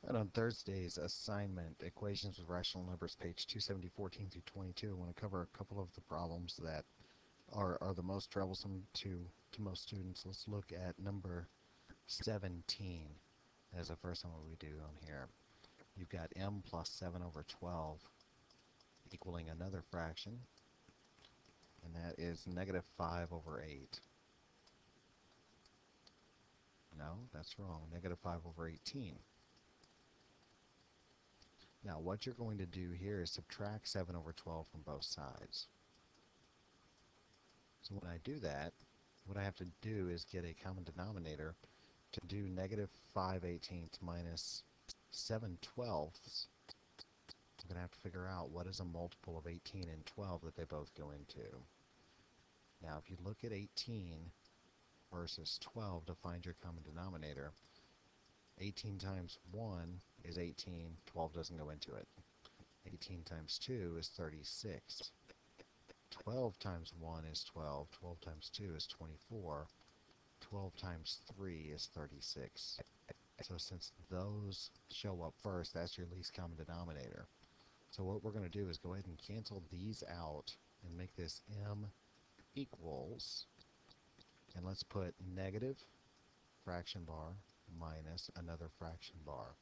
And on Thursday's assignment, Equations with Rational Numbers, page 270, 14 through 22, I want to cover a couple of the problems that are the most troublesome to most students. Let's look at number 17 as the first one we do on here. You've got m plus 7 over 12 equaling another fraction, and that is negative 5 over 8. No, that's wrong. Negative 5 over 18. Now, what you're going to do here is subtract 7 over 12 from both sides. So when I do that, what I have to do is get a common denominator to do negative 5/18 minus 7/12. I'm going to have to figure out what is a multiple of 18 and 12 that they both go into. Now, if you look at 18 versus 12 to find your common denominator, 18 times 1 is 18, 12 doesn't go into it. 18 times 2 is 36. 12 times 1 is 12, 12 times 2 is 24, 12 times 3 is 36. So since those show up first, that's your least common denominator. So what we're going to do is go ahead and cancel these out and make this m equals, and let's put negative fraction bar minus another fraction bar.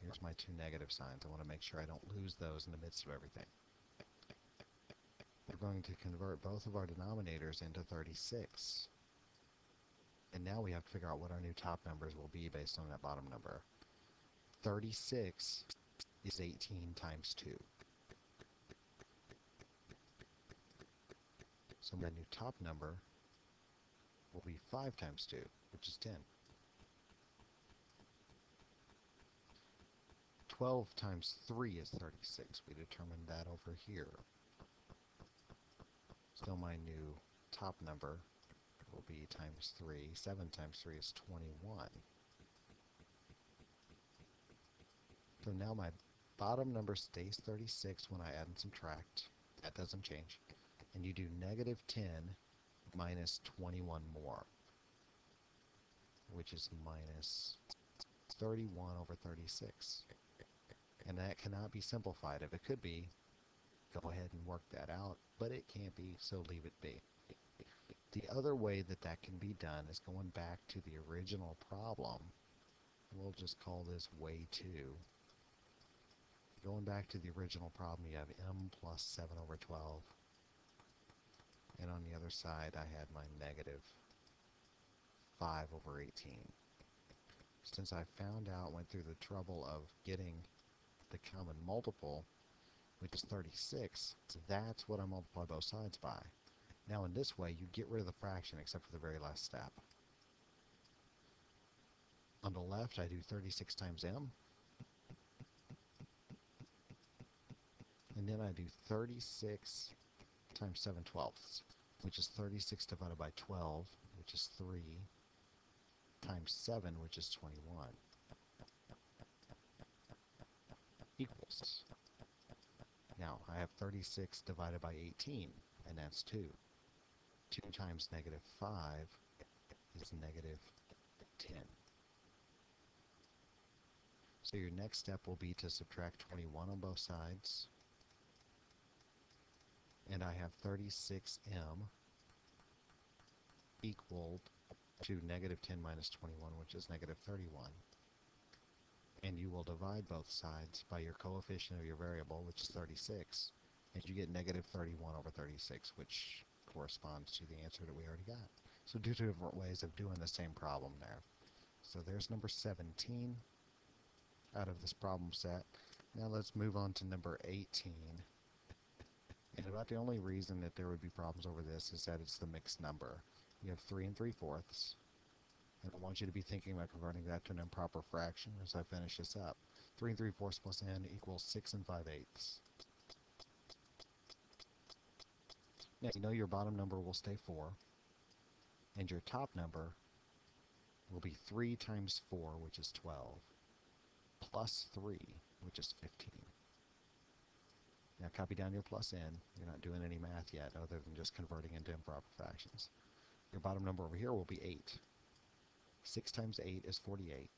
Here's my two negative signs. I want to make sure I don't lose those in the midst of everything. We're going to convert both of our denominators into 36. And now we have to figure out what our new top numbers will be based on that bottom number. 36 is 18 times 2. So my new top number will be 5 times 2, which is 10. 12 times 3 is 36. We determined that over here. So my new top number will be times 3. 7 times 3 is 21. So now my bottom number stays 36 when I add and subtract. That doesn't change. And you do negative 10 minus 21 more, which is minus 31 over 36. And that cannot be simplified. If it could be, go ahead and work that out, but it can't be, so leave it be. The other way that that can be done is going back to the original problem. We'll just call this way 2. Going back to the original problem, you have m plus 7 over 12. And on the other side, I had my negative 5 over 18. Since I found out, went through the trouble of getting the common multiple, which is 36, that's what I multiply both sides by. Now in this way, you get rid of the fraction except for the very last step. On the left, I do 36 times m. And then I do 36 times 7/12, which is 36 divided by 12, which is 3, times 7, which is 21, equals. Now, I have 36 divided by 18, and that's 2. 2 times negative 5 is negative 10. So your next step will be to subtract 21 on both sides. And I have 36m equal to negative 10 minus 21, which is negative 31. And you will divide both sides by your coefficient of your variable, which is 36, and you get negative 31 over 36, which corresponds to the answer that we already got. So two different ways of doing the same problem there. So there's number 17 out of this problem set. Now let's move on to number 18. And about the only reason that there would be problems over this is that it's the mixed number. You have 3 3/4. And I want you to be thinking about converting that to an improper fraction as I finish this up. 3 3/4 plus n equals 6 5/8. Now you know your bottom number will stay 4. And your top number will be 3 times 4, which is 12, plus 3, which is 15. Now copy down your plus n. You're not doing any math yet other than just converting into improper fractions. Your bottom number over here will be 8. 6 times 8 is 48.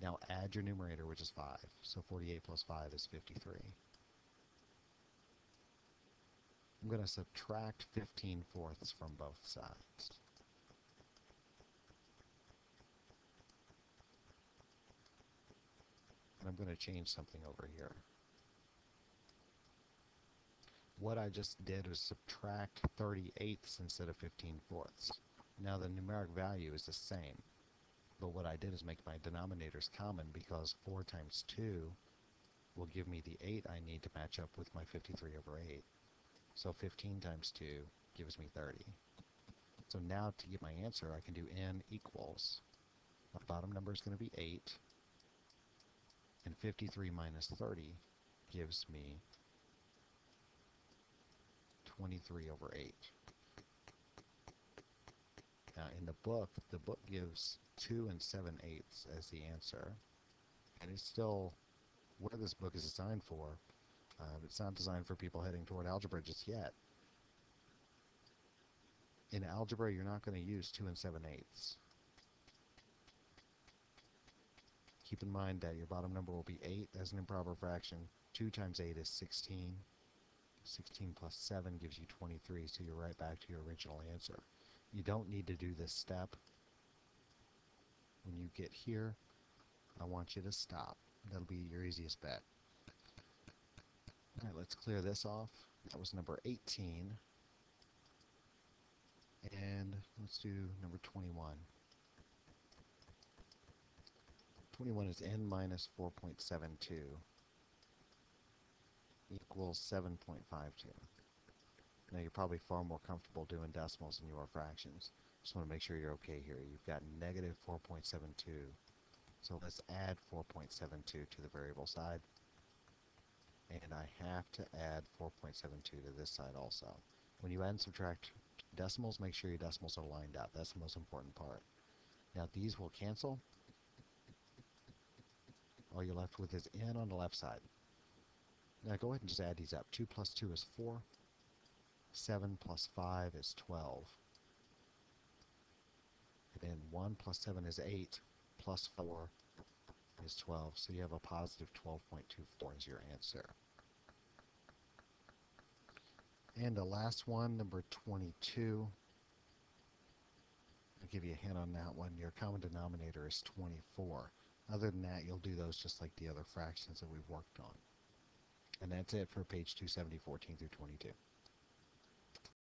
Now add your numerator, which is 5. So 48 plus 5 is 53. I'm going to subtract 15/4 from both sides. And I'm going to change something over here. What I just did was subtract 38ths instead of 15/4. Now the numeric value is the same, but what I did is make my denominators common because 4 times 2 will give me the 8 I need to match up with my 53/8. So 15 times 2 gives me 30. So now to get my answer, I can do n equals, my bottom number is going to be 8, and 53 minus 30 gives me 23/8. Now in the book gives 2 7/8 as the answer, and it's still where this book is designed for. It's not designed for people heading toward algebra just yet. In algebra, you're not going to use 2 7/8. Keep in mind that your bottom number will be 8 as an improper fraction. 2 times 8 is 16. 16 plus 7 gives you 23, so you're right back to your original answer. You don't need to do this step. When you get here, I want you to stop. That'll be your easiest bet. All right, let's clear this off. That was number 18. And let's do number 21. 21 is n minus 4.72 equals 7.52. Now you're probably far more comfortable doing decimals than you are fractions. Just want to make sure you're okay here. You've got negative 4.72. So let's add 4.72 to the variable side. And I have to add 4.72 to this side also. When you add and subtract decimals, make sure your decimals are lined up. That's the most important part. Now these will cancel. All you're left with is n on the left side. Now go ahead and just add these up. 2 plus 2 is 4. 7 plus 5 is 12. And then 1 plus 7 is 8. Plus 4 is 12. So you have a positive 12.24 as your answer. And the last one, number 22. I'll give you a hint on that one. Your common denominator is 24. Other than that, you'll do those just like the other fractions that we've worked on. And that's it for page 270, 14 through 22.